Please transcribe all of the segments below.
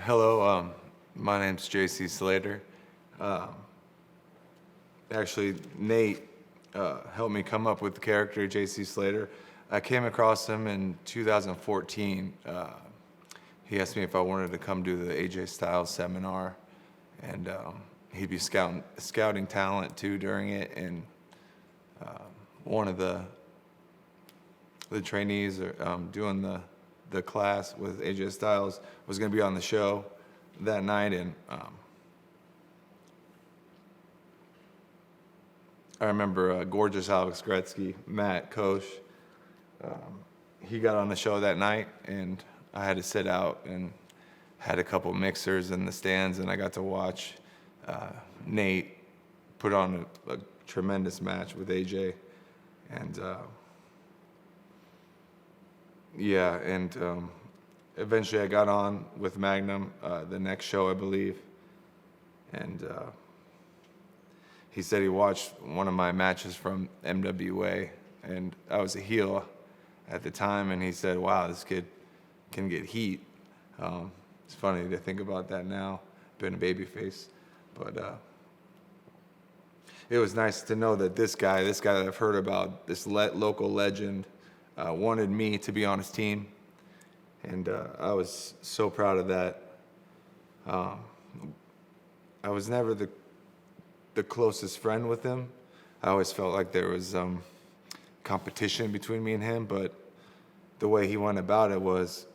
Hello, my name's Slater. Um, Actually, Nate helped me come up with the character J.C. Slater. I came across him in 2014. He asked me if I wanted to come do the AJ Styles seminar, and he'd be scouting talent too during it. And one of the trainees doing the class with AJ Styles was going to be on the show that night, and I remember gorgeous Alex Gretzky, Matt Koch. He got on the show that night, and I had to sit out and had a couple mixers in the stands, and I got to watch Nate put on a tremendous match with AJ, and eventually I got on with Magnum the next show, I believe, and he said he watched one of my matches from MWA, and I was a heel at the time, and he said, wow, this kid can get heat. It's funny to think about that now, being a babyface, but it was nice to know that this guy that I've heard about, this local legend, wanted me to be on his team, and I was so proud of that. I was never the closest friend with him. I always felt like there was competition between me and him, but the way he went about it was,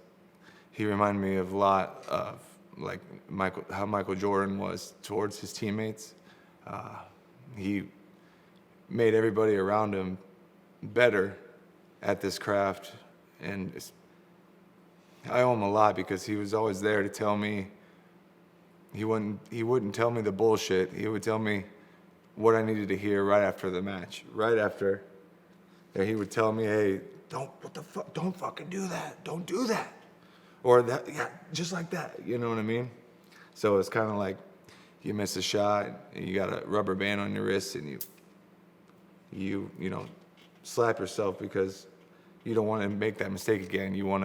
he reminded me of a lot of like how Michael Jordan was towards his teammates. He made everybody around him better at this craft, and I owe him a lot because he was always there to tell me. He wouldn't tell me the bullshit. He would tell me what I needed to hear right after the match. Right after, and he would tell me, "Hey, don't fucking do that. Don't do that," or that, yeah, just like that. You know what I mean? So it's kind of like you miss a shot, and you got a rubber band on your wrist, and you know, slap yourself because you don't want to make that mistake again. You want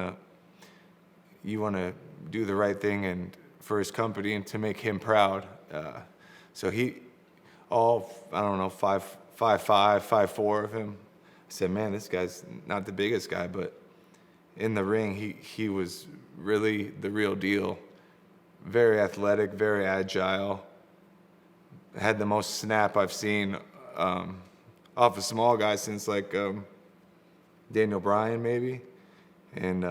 to do the right thing and for his company and to make him proud. So I don't know, 5'5", 5'4" of him. I said, man, this guy's not the biggest guy, but in the ring, he was really the real deal. Very athletic, very agile. Had the most snap I've seen off a small guy since like Daniel Bryan maybe. And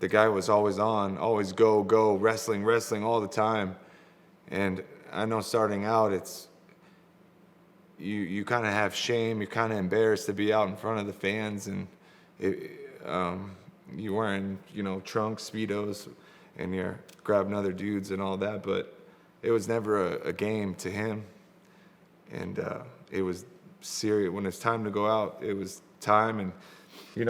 the guy was always on, always go, wrestling all the time. And I know starting out, it's you kind of have shame, you're kind of embarrassed to be out in front of the fans, and you're wearing, trunks, Speedos, and you're grabbing other dudes and all that, but it was never a game to him. And it was serious. When it's time to go out, it was time, and you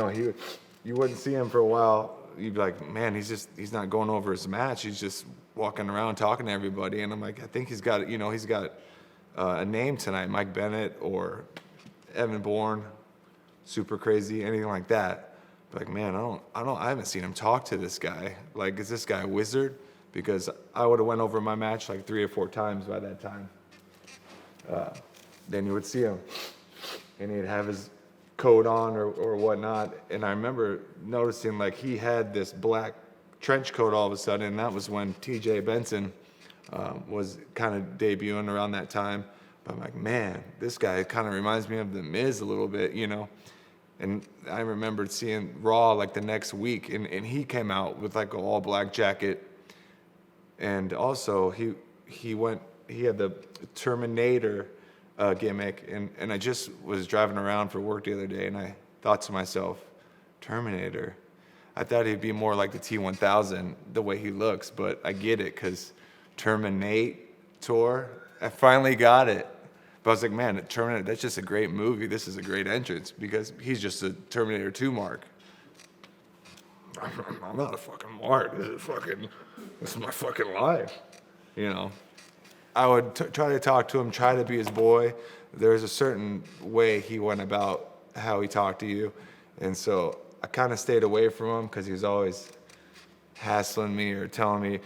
wouldn't see him for a while. You'd be like, man, he's not going over his match. He's just walking around talking to everybody. And I'm like, I think he's got a name tonight, Mike Bennett or Evan Bourne, Super Crazy, anything like that. But like, man, I haven't seen him talk to this guy. Like, is this guy a wizard? Because I would have went over my match like 3 or 4 times by that time. Then you would see him, and he'd have his coat on or whatnot, and I remember noticing like he had this black trench coat all of a sudden, and that was when TJ Benson was kind of debuting around that time. But I'm like, man, this guy kind of reminds me of The Miz a little bit, and I remembered seeing Raw like the next week, and he came out with like an all black jacket, and also he had the Terminator gimmick, and I just was driving around for work the other day, and I thought to myself, Terminator. I thought he'd be more like the T-1000, the way he looks, but I get it, because Terminator, I finally got it. But I was like, man, Terminator, that's just a great movie. This is a great entrance, because he's just a Terminator 2 mark. I'm not a fucking mark. This is my fucking life, I would try to talk to him, try to be his boy. There's a certain way he went about how he talked to you. And so I kind of stayed away from him because he was always hassling me or telling me,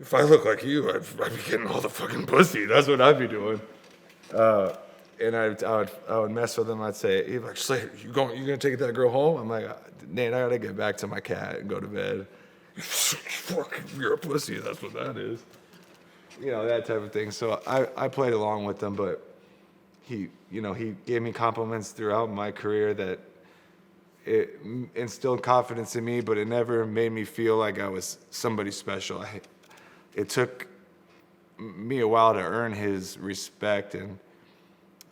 if I look like you, I'd be getting all the fucking pussy. That's what I'd be doing. And I would mess with him. I'd say, he'd be like, Slater, you gonna take that girl home? I'm like, Nate, I gotta get back to my cat and go to bed. Fuck, you're a pussy. That's what that is. You know, that type of thing. So I played along with him, but he gave me compliments throughout my career that it instilled confidence in me, but it never made me feel like I was somebody special. It took me a while to earn his respect, and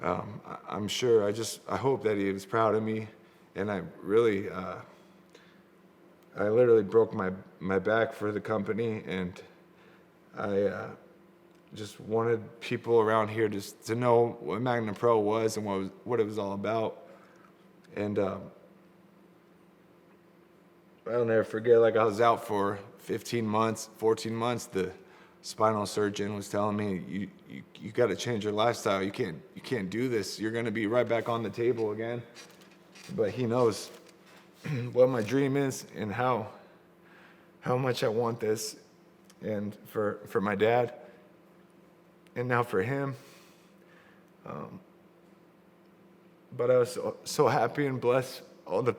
I'm sure, I hope that he was proud of me, and I literally broke my back for the company, and I just wanted people around here just to know what Magnum Pro was and what it was all about. And I'll never forget, like, I was out for 14 months. The spinal surgeon was telling me, you got to change your lifestyle. You can't do this. You're going to be right back on the table again. But he knows what my dream is and how much I want this, and for my dad, and now for him. But I was so happy and blessed. All the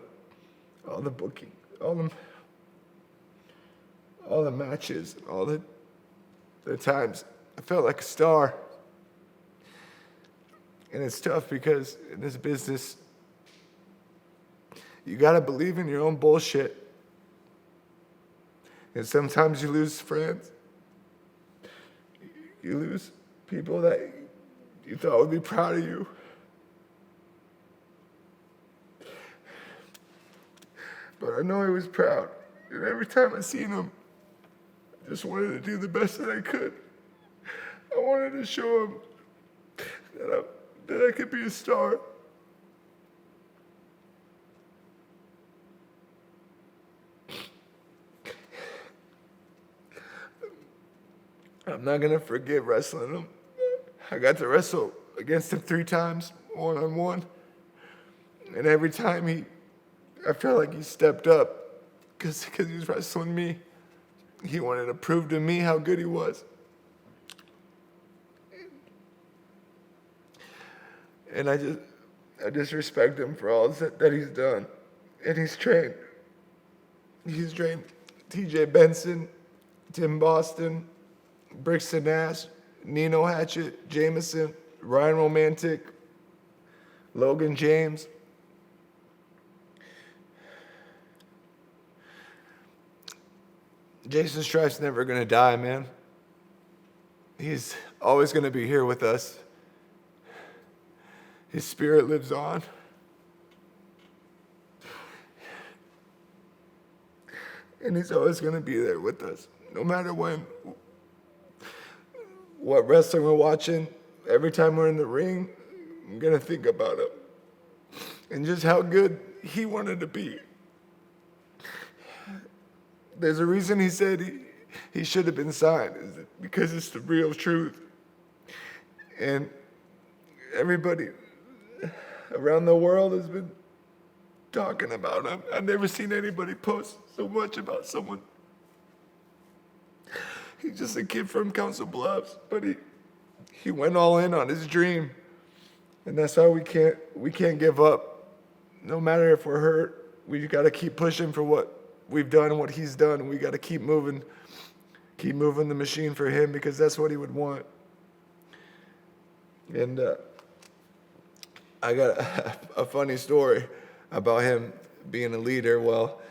booking, all the matches, all the times I felt like a star. And it's tough because in this business, you gotta believe in your own bullshit. And sometimes you lose friends. You lose people that you thought would be proud of you. But I know he was proud. And every time I seen him, I just wanted to do the best that I could. I wanted to show him that I could be a star. I'm not gonna forget wrestling him. I got to wrestle against him 3 times, one-on-one. And every time I felt like he stepped up because he was wrestling me. He wanted to prove to me how good he was. And I just respect him for all that he's done. And he's trained. He's trained TJ Benson, Tim Boston, Brixton Nash, Nino Hatchett, Jameson, Ryan Romantic, Logan James. Jaysin Strife's never going to die, man. He's always going to be here with us. His spirit lives on. And he's always going to be there with us. No matter what wrestling we're watching, every time we're in the ring, I'm going to think about him. And just how good he wanted to be. There's a reason he said he should have been signed, because it's the real truth. And everybody around the world has been talking about him. I've never seen anybody post so much about someone. He's just a kid from Council Bluffs, but he went all in on his dream. And that's why we can't give up. No matter if we're hurt, we got to keep pushing for what we've done and what he's done, and we got to keep moving the machine for him, because that's what he would want. And I got a funny story about him being a leader. Well,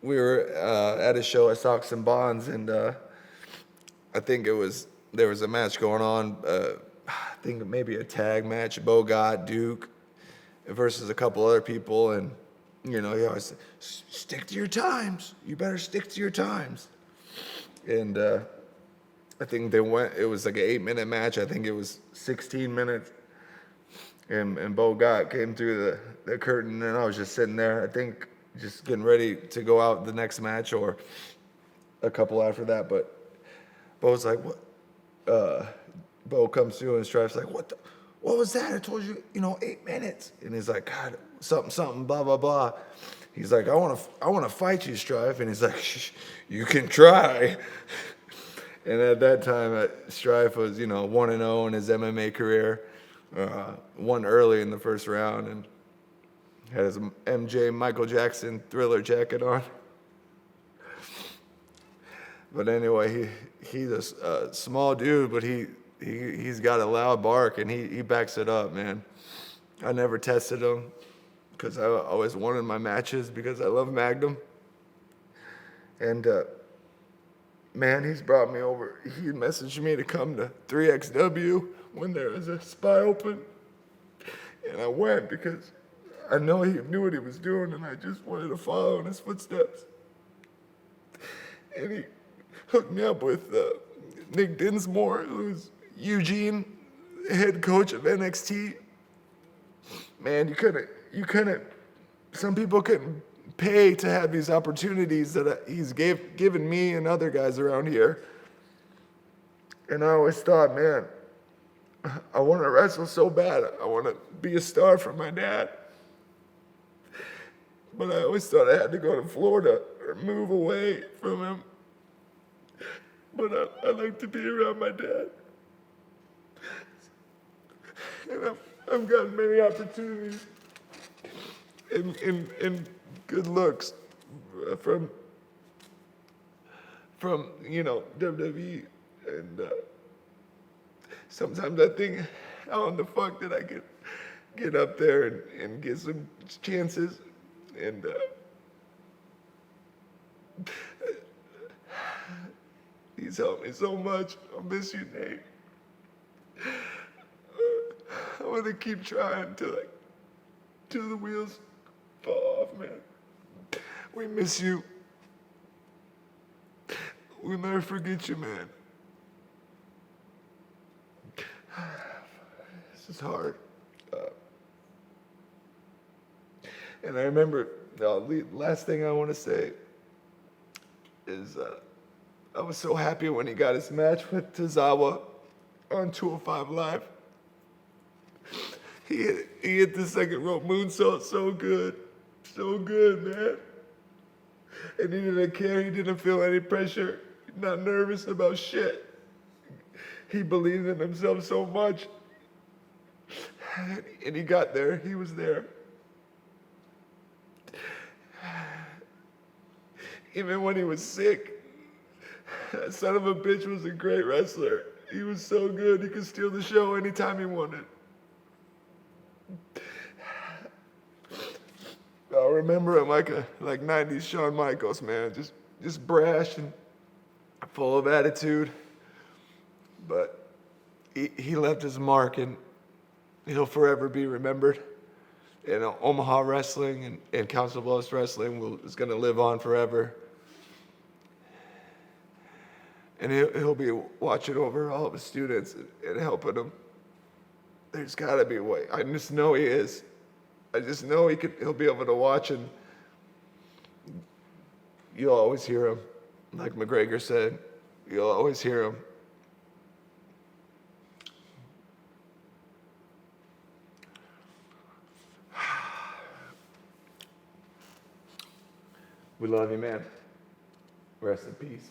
we were at a show at Sox and Bonds, and I think there was a match going on. I think maybe a tag match, Bogot, Duke, versus a couple other people, and he always said, stick to your times. You better stick to your times. And I think it was like an 8-minute match. I think it was 16 minutes. And Bogot came through the curtain, and I was just sitting there, I think, just getting ready to go out the next match or a couple after that. But Bo's like, what? Bo comes through, and Strife's like, what was that? I told you, 8 minutes. And he's like, God, something, blah, blah, blah. he's like, I want to fight you, Strife. And he's like, you can try. And at that time, Strife was, 1-0 in his MMA career. Won early in the first round and had his MJ Michael Jackson Thriller jacket on. But anyway, he's a small dude, but he's got a loud bark, and he backs it up, man. I never tested him because I always wanted my matches because I love MAGNUM. And man, he's brought me over. He messaged me to come to 3XW when there was a spy open. And I went because I know he knew what he was doing, and I just wanted to follow in his footsteps. And he hooked me up with Nick Dinsmore, who's Eugene, head coach of NXT. Man, you couldn't, some people couldn't pay to have these opportunities that he's given me and other guys around here. And I always thought, man, I want to wrestle so bad. I want to be a star for my dad. But I always thought I had to go to Florida or move away from him. But I like to be around my dad. And I've gotten many opportunities and good looks from WWE. And sometimes I think, how in the fuck did I get up there and get some chances? And he's helped me so much. I miss you, Nate. I want to keep trying till the wheels fall off, man. We miss you. We'll never forget you, man. This is hard. And I remember, the last thing I want to say is I was so happy when he got his match with Tozawa on 205 Live. He hit the second rope moonsault so good, man. And he didn't care, he didn't feel any pressure, not nervous about shit. He believed in himself so much. And he got there, he was there. Even when he was sick, that son of a bitch was a great wrestler. He was so good, he could steal the show anytime he wanted. I'll remember him like 90s Shawn Michaels, man. Just brash and full of attitude. But he left his mark, and he'll forever be remembered. And Omaha Wrestling and Council Bluffs Wrestling is going to live on forever. And he'll be watching over all of his students and helping them. There's got to be a way. I just know he is. I just know he'll be able to watch, and you'll always hear him. Like McGregor said, you'll always hear him. We love you, man. Rest in peace.